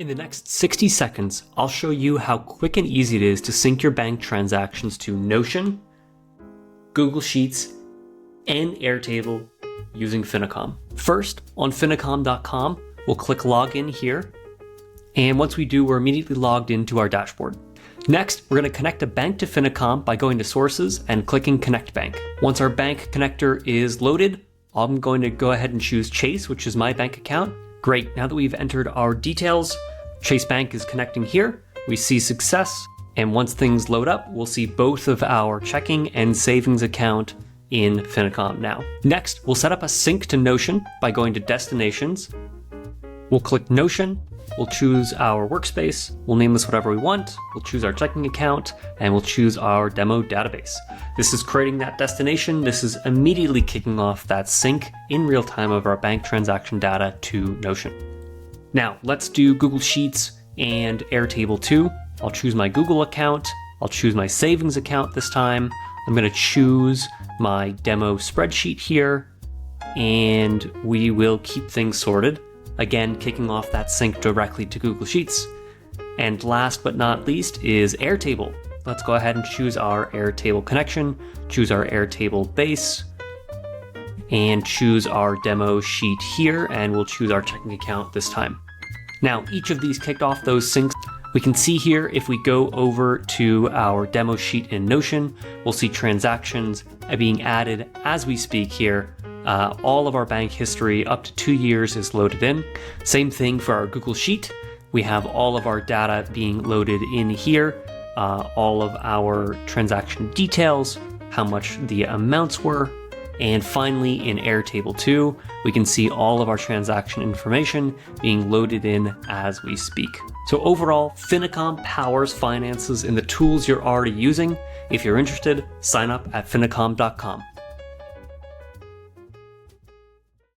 In the next 60 seconds, I'll show you how quick and easy it is to sync your bank transactions to Notion, Google Sheets, and Airtable using Finicom. First, on Finicom.com, we'll click Login here. And once we do, we're immediately logged into our dashboard. Next, we're going to connect a bank to Finicom by going to Sources and clicking Connect Bank. Once our bank connector is loaded, I'm going to go ahead and choose Chase, which is my bank account. Great, now that we've entered our details, Chase Bank is connecting here. We see success, and once things load up, we'll see both of our checking and savings account in Finicom now. Next, we'll set up a sync to Notion by going to Destinations. We'll click Notion. We'll choose our workspace. We'll name this whatever we want. We'll choose our checking account, and we'll choose our demo database. This is creating that destination. This is immediately kicking off that sync in real time of our bank transaction data to Notion. Now, let's do Google Sheets and Airtable too. I'll choose my Google account. I'll choose my savings account this time. I'm going to choose my demo spreadsheet here, and we will keep things sorted. Again, kicking off that sync directly to Google Sheets. And last but not least is Airtable. Let's go ahead and choose our Airtable connection, choose our Airtable base, and choose our demo sheet here, and we'll choose our checking account this time. Now, each of these kicked off those syncs. We can see here, if we go over to our demo sheet in Notion, we'll see transactions being added as we speak here. All of our bank history up to 2 years is loaded in. Same thing for our Google Sheet. We have all of our data being loaded in here, all of our transaction details, how much the amounts were, and finally in Airtable 2, we can see all of our transaction information being loaded in as we speak. So overall, Finicom powers finances in the tools you're already using. If you're interested, sign up at Finicom.com.